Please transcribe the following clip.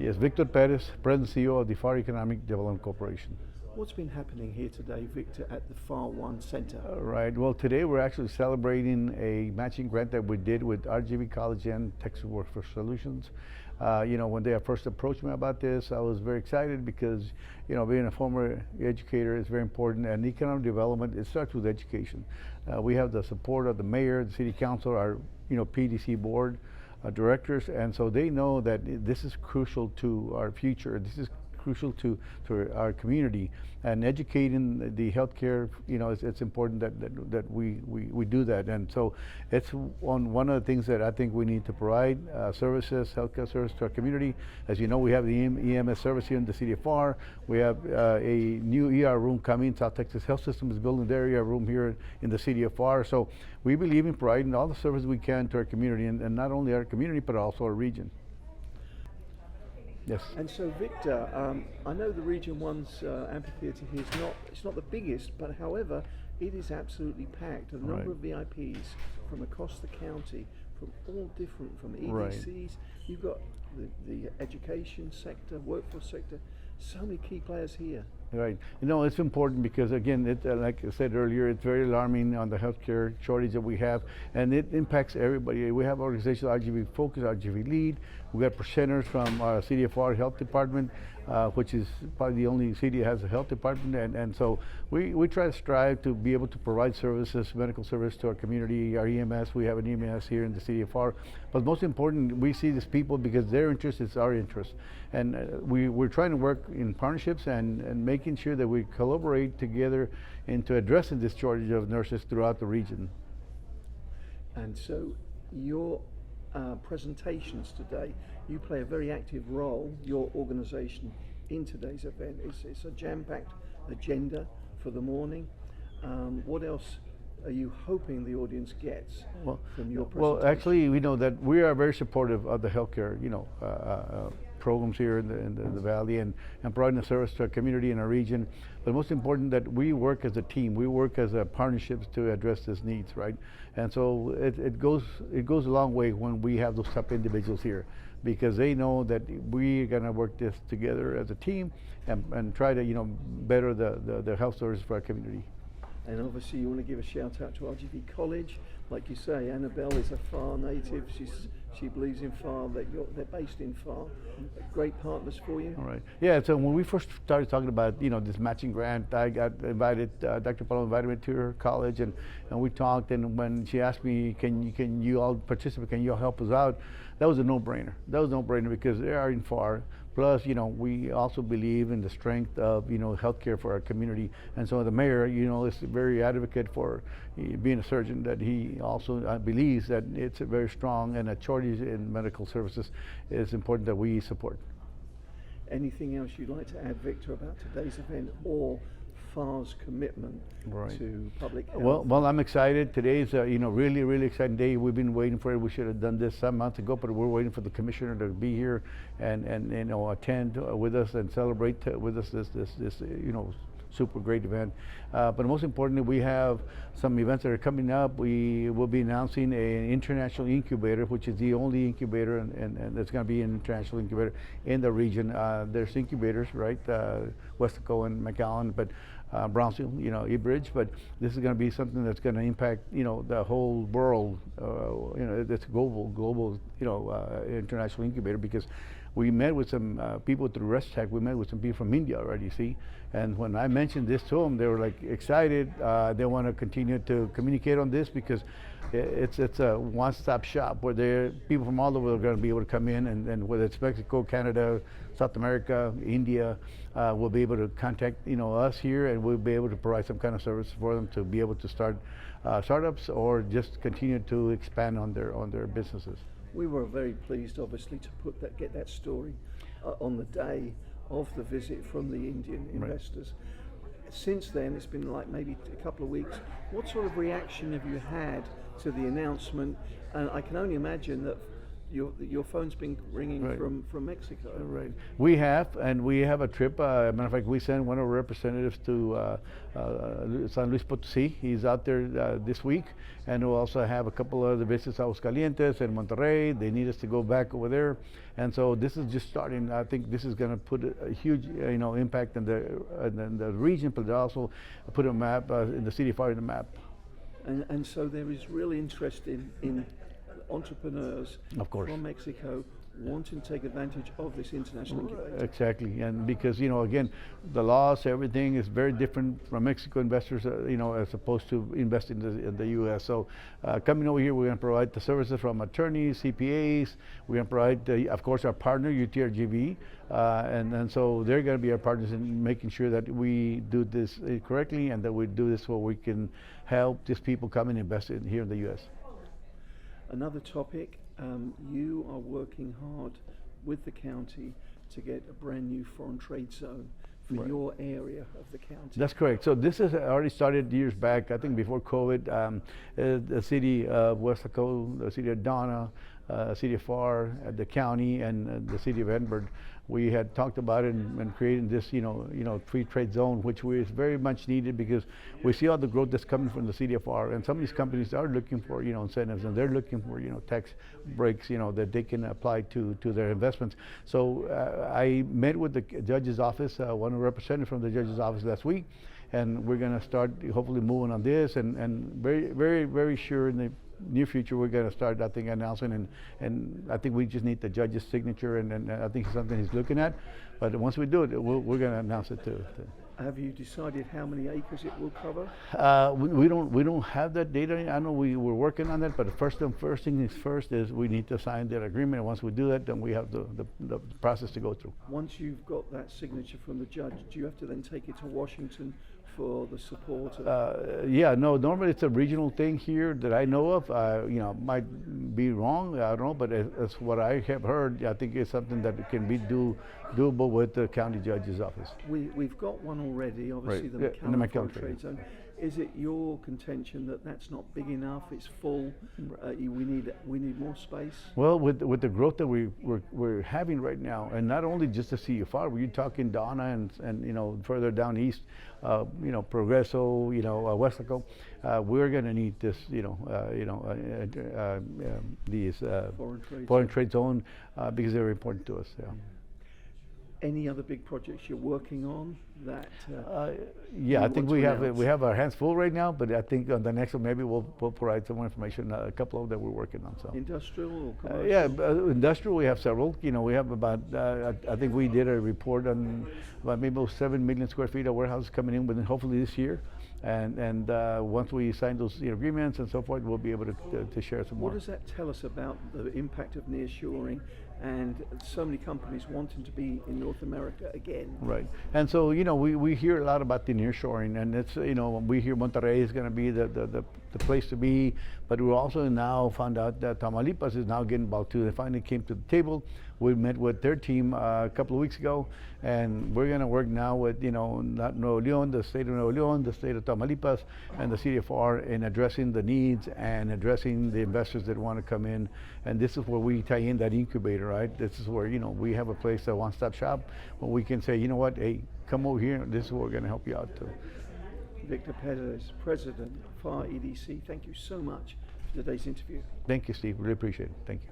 Yes, Victor Perez, President and CEO of the Pharr Economic Development Corporation. What's been happening here today, Victor, at the Pharr One Center? Right. Well, today we're actually celebrating a matching grant that we did with RGV College and Texas Workforce Solutions. When they first approached me about this, I was very excited because, being a former educator is very important, and economic development, it starts with education. We have the support of the mayor, the city council, our, PDC board directors, and so they know that this is crucial to our future. This is crucial to our community, and educating the healthcare, it's important that we do that. And so it's one of the things that I think we need to provide services, healthcare service to our community. As you know, we have the EMS service here in the city of Pharr. We have a new ER room coming. South Texas Health System is building their ER room here in the city of Pharr. So we believe in providing all the services we can to our community, and not only our community but also our region. Yes. And so, Victor, I know the Region 1's amphitheatre here it's not the biggest, but however, it is absolutely packed. A number of VIPs from across the county, from all different, from EDCs. Right. You've got the education sector, workforce sector, so many key players here. Right. It's important because, again, like I said earlier, it's very alarming on the healthcare shortage that we have, and it impacts everybody. We have organizations, RGV Focus, RGV Lead. We got presenters from our City of Pharr Health Department, which is probably the only city that has a health department, and so we try to strive to be able to provide services, medical service to our community, our EMS. We have an EMS here in the City of Pharr, but most important, we see these people because their interest is our interest, and we're trying to work in partnerships and making sure that we collaborate together into addressing this shortage of nurses throughout the region. And so your presentations today, you play a very active role, your organization, in today's event. It's a jam-packed agenda for the morning. What else are you hoping the audience gets from your presentation? Well, actually, we know that we are very supportive of the healthcare, programs here in the valley, and providing a service to our community and our region. But most important, that we work as a team. We work as a partnerships to address these needs, right? And so it goes a long way when we have those type of individuals here, because they know that we're gonna work this together as a team and try to better the health service for our community. And obviously you want to give a shout out to RGV College. Like you say, Annabelle is a Pharr native. She believes in Pharr, they're based in Pharr. Great partners for you. All right. Yeah, so when we first started talking about, this matching grant, I got invited, Dr. Paulo invited me to her college, and we talked, and when she asked me, can you all participate, can you all help us out? That was a no-brainer. That was a no-brainer because they are in Pharr. Plus, we also believe in the strength of, healthcare for our community. And so the mayor, is very advocate for being a surgeon, that he also believes that it's very strong, and a shortage in medical services is important that we support. Anything else you'd like to add, Victor, about today's event or Pharr's commitment to public health? Well, I'm excited. Today's a really, really exciting day. We've been waiting for it. We should have done this some months ago, but we're waiting for the commissioner to be here and attend with us and celebrate with us this super great event. But most importantly, we have some events that are coming up. We will be announcing an international incubator, which is the only incubator, and it's going to be an international incubator in the region. There's incubators, right? Weslaco and McAllen, but Brownsville, E-Bridge, but this is going to be something that's going to impact, the whole world. It's a global, international incubator, because we met with some people through ResTech. We met with some people from India already, you see. And when I mentioned this to them, they were like excited. They want to continue to communicate on this because it's a one-stop shop where people from all over are going to be able to come in, and whether it's Mexico, Canada, South America, India, will be able to contact us here, and we'll be able to provide some kind of service for them to be able to start startups or just continue to expand on their businesses. We were very pleased, obviously, to get that story on the day of the visit from the Indian investors. Since then, it's been like maybe a couple of weeks. What sort of reaction have you had to the announcement? And I can only imagine that your phone's been ringing Right. from Mexico. Right. We have a trip. Matter of fact, we sent one of our representatives to San Luis Potosí. He's out there this week, and we'll also have a couple of other visits, Aguascalientes and Monterrey. They need us to go back over there, and so this is just starting. I think this is going to put a huge, impact in the region, but also put a map in the city of Pharr in the map. And so there is real interest in entrepreneurs Of course. from Mexico wanting to take advantage of this international incubator. Exactly, and because again, the laws, everything is very different from Mexico investors, as opposed to investing in the U.S. So, coming over here, we're going to provide the services from attorneys, CPAs. We're going to provide, of course, our partner UT-Rio, and so they're going to be our partners in making sure that we do this correctly and that we do this so we can help these people come and invest here in the U.S. Another topic, you are working hard with the county to get a brand new foreign trade zone for Right. your area of the county. That's correct. So this has already started years back. I think before COVID, the city of Weslaco, the city of Donna, city of Pharr, the county, and the city of Edinburgh, we had talked about it and creating this, free trade zone, which is very much needed because we see all the growth that's coming from the city of Pharr, and some of these companies are looking for, incentives, and they're looking for, tax breaks, that they can apply to their investments. So I met with the judge's office, one representative from the judge's office last week, and we're going to start hopefully moving on this, and very, very, very sure in the near future we're going to start, I think, announcing, and I think we just need the judge's signature, and I think it's something he's looking at. But once we do it, we're going to announce it too. Have you decided how many acres it will cover? We don't have that data. I know we're working on that, but the first thing is first is we need to sign that agreement. And once we do that, then we have the process to go through. Once you've got that signature from the judge, do you have to then take it to Washington for the support of? Yeah, no, normally it's a regional thing here that I know of. Might be wrong, I don't know, but as what I have heard, I think it's something that can be doable with the county judge's office. We've got one already, obviously, Right. the McAllen Trade Zone. Is it your contention that that's not big enough? It's full. We need more space. Well, with the growth that we're having right now, and not only just the city of Pharr, we're talking Donna and further down east, Progreso, Weslaco. We're going to need this, these foreign trade zone because they're important to us. Yeah. Any other big projects you're working on that? Yeah, I think we announce? have our hands full right now, but I think on the next one maybe we'll provide some more information. A couple of that we're working on. So Industrial or commercial? yeah, industrial. We have several. We have about. I think we did a report on about maybe 7 million square feet of warehouses coming in within hopefully this year, and once we sign those agreements and so forth, we'll be able to share some more. What does that tell us about the impact of nearshoring and so many companies wanting to be in North America again? Right, and so we hear a lot about the nearshoring, and it's we hear Monterrey is going to be the place to be, but we also now found out that Tamaulipas is now getting involved too. They finally came to the table. We met with their team a couple of weeks ago, and we're going to work now with not Nuevo León, the state of Nuevo León, the state of Tamaulipas, and the city of Pharr in addressing the needs and addressing the investors that want to come in. And this is where we tie in that incubator, right? This is where we have a place, a one-stop shop, where we can say, you know what, hey, come over here. This is where we're going to help you out too. Victor Perez, President, Pharr EDC, thank you so much for today's interview. Thank you, Steve. Really appreciate it. Thank you.